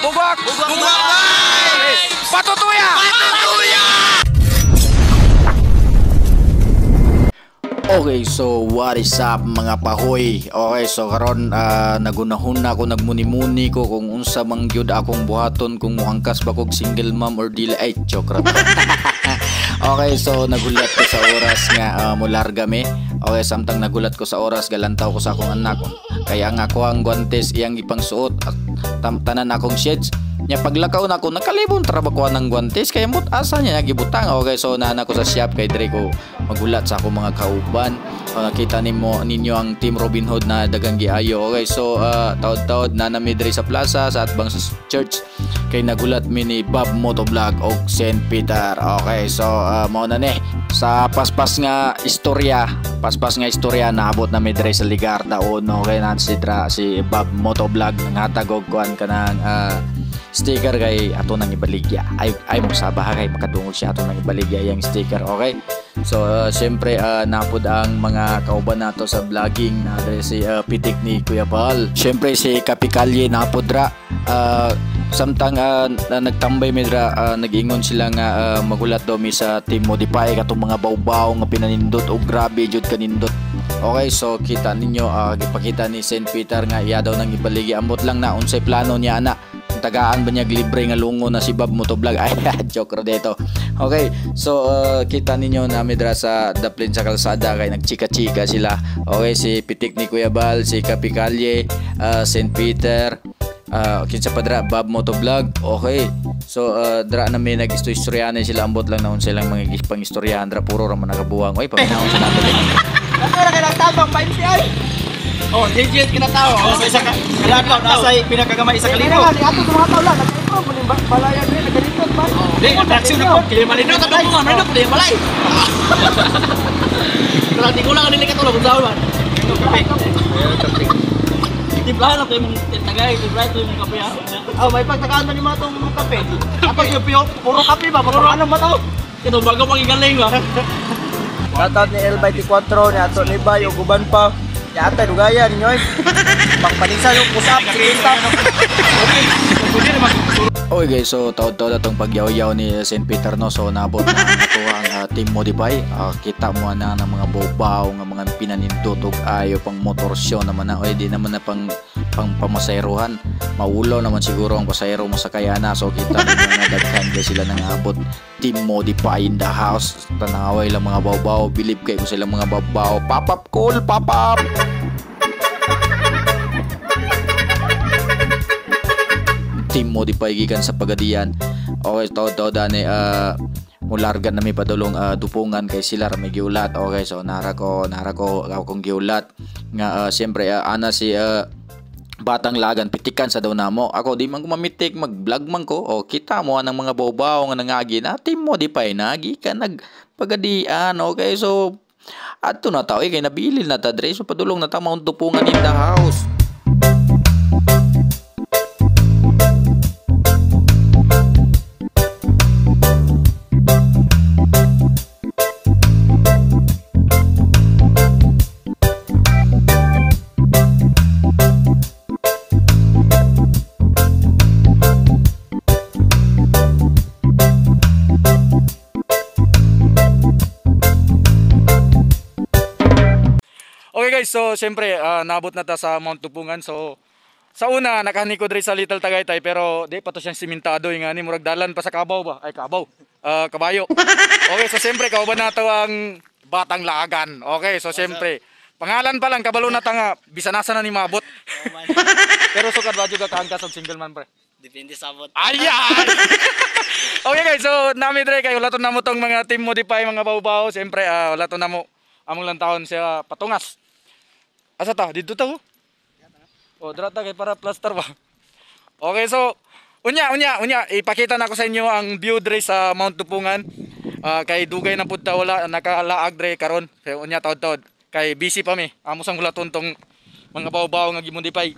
Bugwak! Bugwak! Patutuya! Okay, so what is up mga pahoy? Okay, so karon nagunahon na ako, nagmuni-muni ko kung unsa mang gyud akong buhaton, kung muhangkas ba kog single mom or dili. Ay, joke ra. Okay, so nagulat ko sa oras nga mularga me. Okay, samtang nagulat ko sa oras, galantaw ko sa akong anak. Kaya nga ko ang guantes iyang ipang suot at tanan akong shades. Nya paglakaw na ako, nakalibon trabaho ng guantes kaya mut asa niya nagibutang. Okay, so nana ko sa shop kay dire ko magulat sa akong mga kauban. Nakita ninyo ang Team Robin Hood na dagang giayo. Okay, so taod-taod na nami dire sa plaza sa atbang sa church kay nagulat mi ni Bob Motovlog og St. Peter. Okay, so mao na ni sa paspas nga istorya naabot na mi dire sa ligar daon. Okay, na si Bob Motovlog nanghatag og kuan kanang sticker kay ato nang ibaligya. Ay mo sabaha kay makadungog siya ato nang ibaligya yang sticker. Okay, so siyempre napod ang mga kauban nato sa vlogging na si pitik ni Kuya Paul. Siyempre si Kapikalye napod ra samtang nagtambay medra nag-ingon sila nga magulat daw mi sa Team Modify katong mga bawbaw nga pinanindot o grabe jud kanindot. Okay, so kita ninyo gipakita ni St. Peter nga iya daw nang ibaligya. Ambot lang na unsay plano niya ana, tagaan ba niya libre nga lungo na si Bob Motovlog. Ay, joke ra dito. Okay, so kita ninyo na medra sa daplin sa kalsada kay nagchika-chika sila. Okay, si pitik ni Kuya Bal, si Kapikalye, St. Peter, kinsa pa dra Bob Motovlog. Okay, so dra na may nag-istoryahan sila. Ambot lang na unsay lang mga pang-istoryahan dra puro ra man nakabuwang. Oy, paminahon sa nato. Nakara kay nagtabang 20 ay. Oh, digit kinatawo. Oh, sa isa ka. Kaladlaw nasa pinakagamay isa ka libo. Ato sa mga taw lang, nagkaito mo ning balayan ni nagalitot ba? Di ko traction na ko, kaya malinaw ta mo, malinaw pala balay. Pero di ko lang nili ka tulog sa ulan. Ito kape. Tiplahan na tayo mong tagay, tiplahan tayo mong kape. Oh, may pagtagaan man ni mga tong kape. Kapag yung puro kape ba? Puro ano ba to? Ito bago magigaling ba? Shoutout ni El24 ni ato ni Bay o guban pa. Yata dugaya ninyo eh. Pangpanisa yung usap, sige stop. Okay guys, so taod-taod atong pagyaw-yaw ni St. Peter no. So nabot na ito ang Team Modify. Kita mo na ng mga bobaw nga mga pinanindutog ayo pang motor show naman na. Di naman na pang pamasaherohan. Maulaw naman siguro ang pasahero mo sa kayana. So kita na daghan guys sila nang abot. Team Modify in the house. Tanaway lang mga bobaw. Believe kayo ko sila mga bobaw. Pop-up cool, pop-up! Team Modify gikan sa Pagadian. Okay, taod-taod ani mulargan na may padulong dupungan kay sila ra may giulat. Okay, so nara ko akong giulat nga siyempre ana si batang lagan pitikan sa daw namo. Ako di man ko mamitik, mag-vlog man ko. O kita mo ang mga bobaw nga nangagi na Team Modify na gikan nagpagadian. Okay, so ato na tao kay nabilil na ta dre, so padulong na ta mount dupungan in the house. Okay guys, so siyempre nabot na ta sa Mount Tupungan. So sa una nakahanikod rin sa Little Tagaytay pero di pa to siyang simentado yung ani murag dalan pa sa Kabaw ba? Ay Kabaw. Kabayo. Okay, so siyempre kauban nato ang Batang Lagan. Okay, so siyempre pangalan pa lang kabalo na ta nga bisanasa na ni mabot. Pero sukad ba juga kaangkas og single man pre? Depende sa abot. Ayan. Okay guys, so nami dre kay wala to namo tong mga Team Modify mga bawbaw. Siyempre wala to namo among lang taon sa Patungas. Asa ta? Dito ta ho? O, drata kay para plaster ba? Okay, so unya, ipakita na ko sa inyo ang view dre sa Mount Tupungan. Kay dugay na pud ta wala nakalaag dre karon. Kay unya taod-taod. Kay busy pa mi. Amo sang hulaton tong mga bawbaw nga gimodify.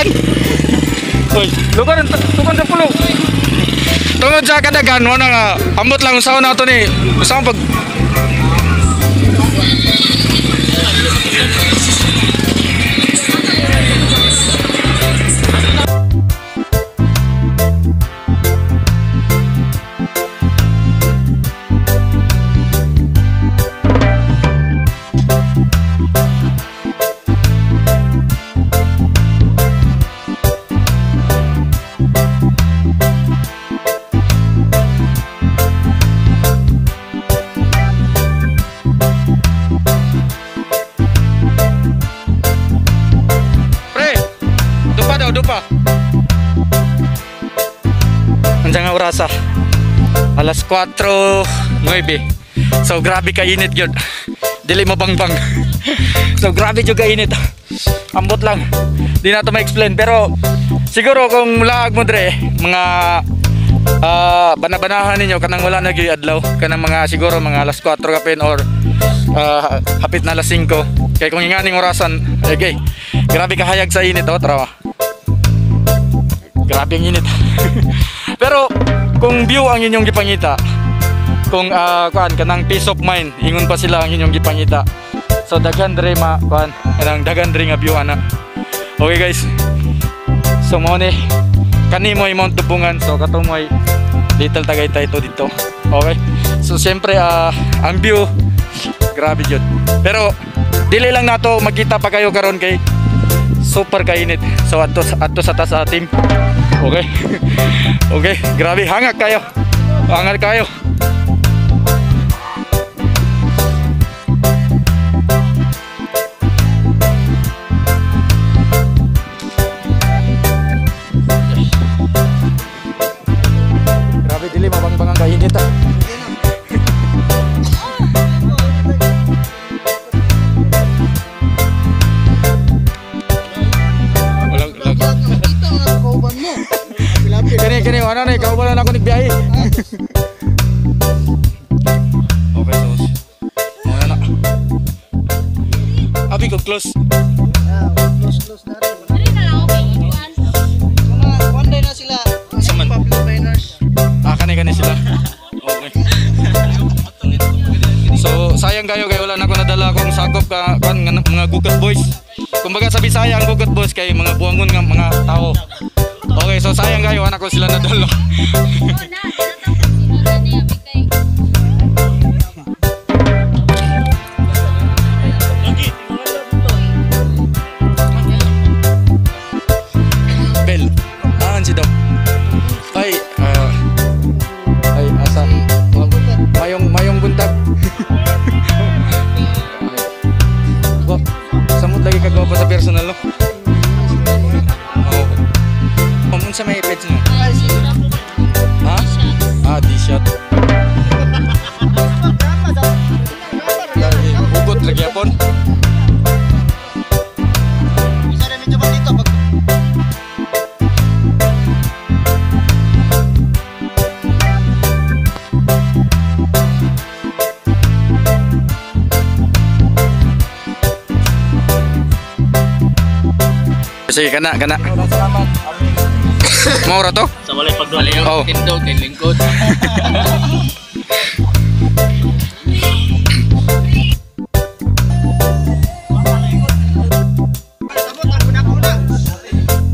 lugan. Uy, lugan sa pulo. Tungod sa kadagan mo na nga ambot lang usaw na to ni. Usaw pag dupa. Andiyan nga orasa. Alas 4:09. So grabe ka init yun. Dili mo bangbang. So grabe juga init. Ambot lang. Di na to ma-explain. Pero siguro kung laag mo dre, mga banabanahan ninyo kanang wala na gyud adlaw. Kanang mga siguro mga alas 4 kapin or hapit na alas 5. Kay kung inganing orasan, okay. Grabe ka hayag sa init, trawa. Grabe ang init. Pero kung view ang inyong gipangita, kung kanang peace of mind, ingon pa sila ang inyong gipangita. So daghan dre kanang daghan dre nga view ana. Okay guys. So mo ni kanimo ay Mount Tubungan, so katumoy Little Tagaytay to dito. Okay. So siyempre ang view grabe jud. Pero dili lang nato makita pa kayo karon kay super kainit. So ato sa taas sa team. Okay. Okay, grabe hangak kayo. Hangak kayo. Grabe dili mabang-bangang kainit ah. Kani ano na ikaw wala na ako nagbiyahe. Okay, so muna na. Abi ko close. Close na rin. One day na sila. Pablo Bainers. Kani sila. Okay. So sayang kayo kay wala na ako nadala akong sakop ka mga Gugat Boys. Kumbaga sa Bisaya ang Gugat Boys kay mga buangon nga mga tao. Okay, so sayang kayo, anak ko sila nadalo. Bel, naan si Dok? Ay, asa? Mayong buntag. Samot lagi kagwapa sa personal, no? Sa may pets mo? Ha? D-shot. Hugot lagi apon. Bisa na medyo ba dito? Sige, kana. Salamat. Maura to? Sa walay pagdali oh. Tindog din lingkod.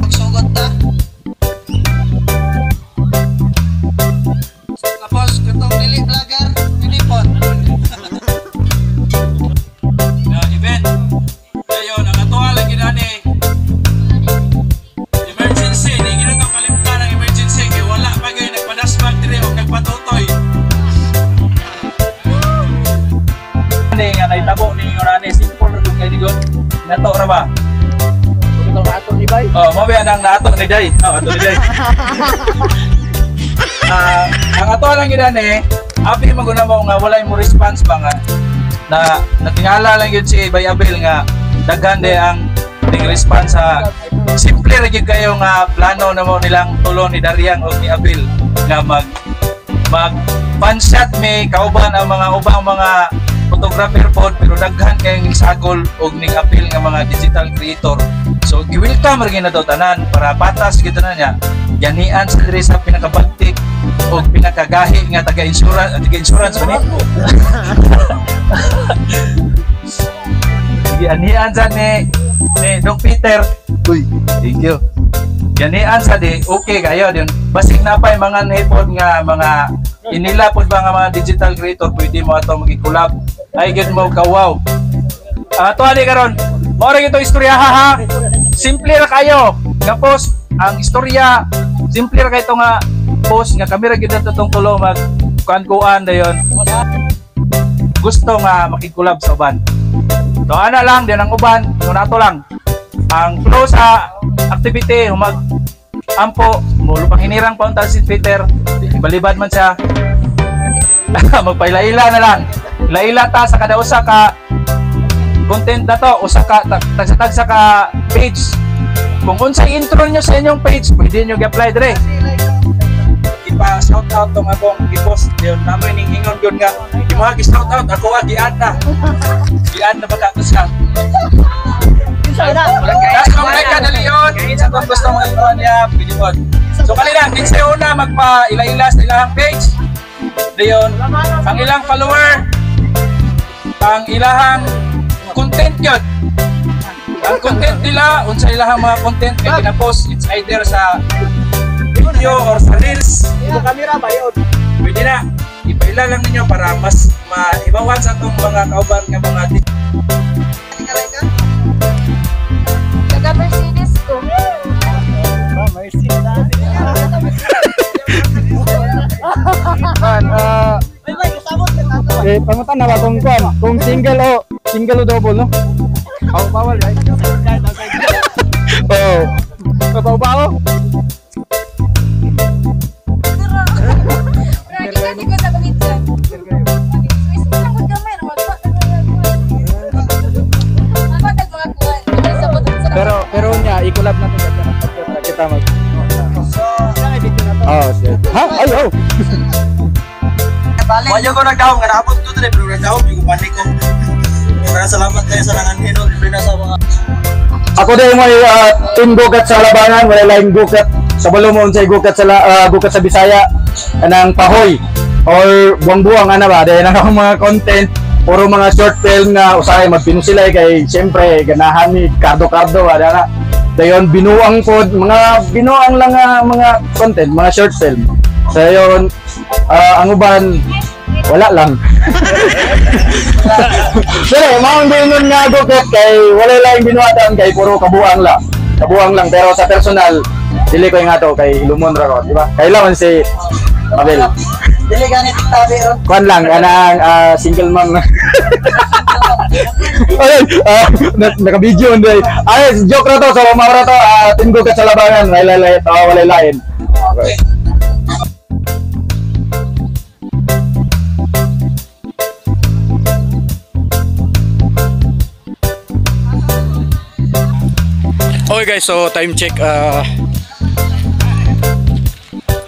Magsugot na. Tapos katong dili vlogger, pilipon. Event. Dayon ang atuwa lagi dani. Emergency, ni ginatong kalimtan ng emergency kay wala pa gyud nagpadasbag dire o kagpatutoy. Ni nga naitabo ni ngorane simple ra kay digon. Nato ra ba? Ito na ato ni Bay. Oh, mo ba nang naato ni Day? Oh, ato ni Day. Ang ato lang gidani, abi maguna mo nga walay mo response ba nga na natingala lang yun si Bay Abel nga daghan de ang ding response sa simple ra gyud kayo nga plano na mo nilang tulong ni Dariang o ni Abel nga mag panshot may kauban ang mga ubang mga photographer pod pero daghan kayong sagol og ning Abel nga mga digital creator. So So i-welcome rin na daw tanan para patas gito na niya. Yanian sa diri sa pinakabagtik o pinakagahi nga taga-insurance ba ni? Yanian sa ni Doc Peter. Uy, thank you. Yanian sa di okay kayo din. Basig na pa yung mga nepod nga mga inila pod ba nga mga digital creator pwede mo ato magi-collab. Ay gid mo ka wow. Ato ani karon. Mao rin ito istorya ha. Simple ra kayo. Nga post ang istorya. Simple ra kayo nga post nga kamera gid nato tong tulo mag kuan dayon. Gusto nga makig-collab sa uban. So ana lang din ang uban, nato lang. Ang flow sa activity humag ampo mo lupang hinirang pa unta si Twitter. Balibad man siya. Magpaila-ila na lang. Ila-ila ta sa kada usa ka content na to, usa ka tagsa-tagsa ka page. Kung unsay intro nyo sa inyong page, pwede nyo i-apply dire. Ipa-shout out tong akong i-post yun. Namoy ning ingon yun nga, di mo gi-shout out, ako gi-add na. Gi-add na baka siya. Subscribe ka dali yun. Sa kung gusto mo i-on niya, pwede mo. So kalina, kinsa una magpa-ila-ila sa ilang page. Dayon, ang ilang follower, ang ilang content yun. Ang content nila, unsa ilang mga content kaya gina-post, it's either sa video or sa reels. Imo kamera ba yun? Pwede na, ipaila lang ninyo para mas maibawan sa itong mga kauban ng mga Taga-Mercedes ko. Pangutan na ba kung single o double, no? Ako bawal, right? Oo. Babaw-baw? Lagi ko sa bangit dyan. Swiss lang ko kamay. Magpatag mga kuwan. Pero niya, i-collab natin kita mag... Oh, shit. Ha? Ay, oh! Wala ko nagdahong, nga naabot ko dito, pero nagdahong yung balik ko. Maraming salamat kayo sa nanganhino, libre na sa mga... Ako din may team gukat sa labangan, wala laing gukat sa balumon sa gukat sa Bisaya anang pahoy or buwang-buwang ana ba dahil ang mga content puro mga short film na usahay magpinusilay kay siyempre ganahan ni kardo-kardo ada na dayon binuang pod mga binuang lang mga content mga short film so yon ang uban wala lang. Sige, maong dingon nga gukat kay wala lang binuhatan kay puro kabuang lang pero sa personal dili ko nga to kay lumon ra ko di ba kailangan si Abel Dili ganit tabi ron. kuan lang kanang single mom ay naka-video nday ay joke ra to so maura to team gukat sa labangan wala lain okay. Okay guys, so time check.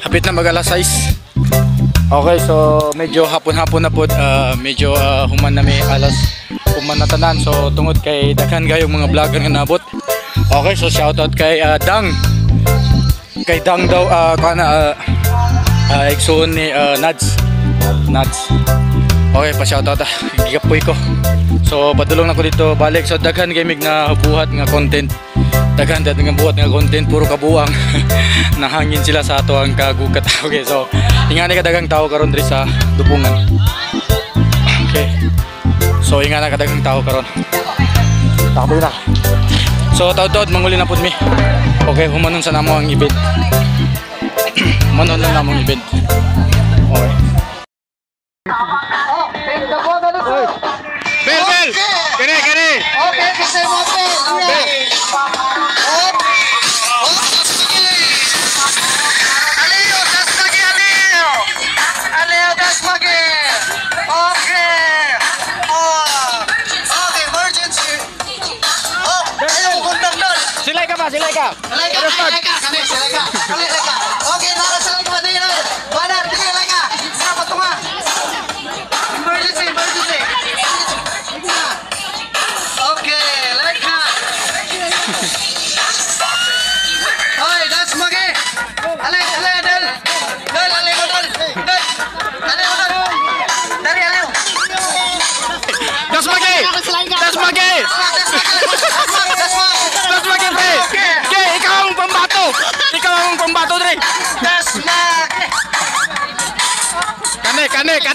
Hapit na mag-alas 6. Okay, so medyo hapon-hapon na po. Medyo human na may alas human na tanan. So tungod kay daghan gayong mga vlogger nga nabot. Okay, so shoutout kay Dang. Kay Dang daw igsoon ni Nads. Okay, pa-shoutout gigapoy ko. So padulong na ko dito balik. So daghan kay mig na buhat nga content. Daghan nga buhat nga content puro kabuang. Nahangin sila sa ato ang kagukat. Okay, so ingani ka dagang tao karon diri sa Dupungan. Okay. So ingana ka dagang tao karon. Takbo na. So taud-taud manguli na pud mi. Okay, humanon sa namo ang event. Humanon na namo ang event. Okay. Bel! Kene! Okay, kasi mo Bel! Silay ka! Okay, nakasalay ka din. Banar, silay ka! Patunga! Emergency! Okay, like ka!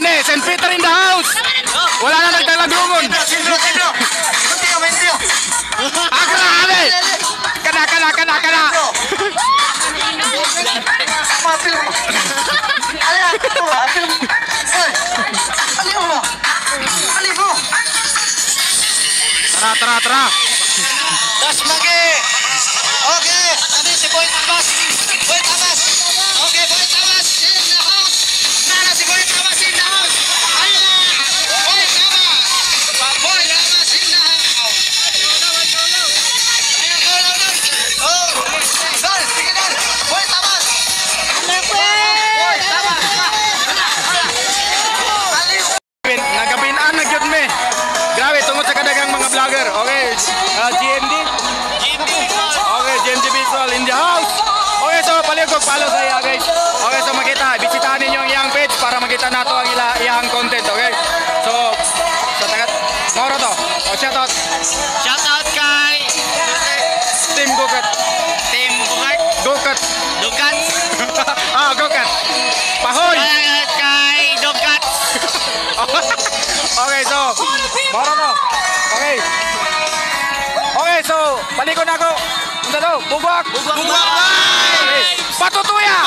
Gani, St. Peter in the house. Wala na nagdalagrungon. Akra, ale. Kana. Tara. Das magi. Okay, tadi si Boy Tamas. Okay, Boy Tamas in the house. Nana si Boy Tamas in the house. Boy Tamas in the house. Oh, dal, sige dal. Boy Tamas. Boy Tamas. Nagabinaan na gyud me. Grabe tungod sa kadagang mga vlogger. Okay, GMD. Okay, GMD Visual in the house. Okay, so paligog follow sa iya guys. Okay, so makita, bisitahan ninyo ang iyang page para makita nato ang iyang content, okay? So tagat moro to. O shout out kay Team Gukat. Gukat. Gukat. Pahoy. Kay Dogat. Okay, so moro to. Okay, so palikod na ako. Ano to? Bugwak. Okay. Patutuya.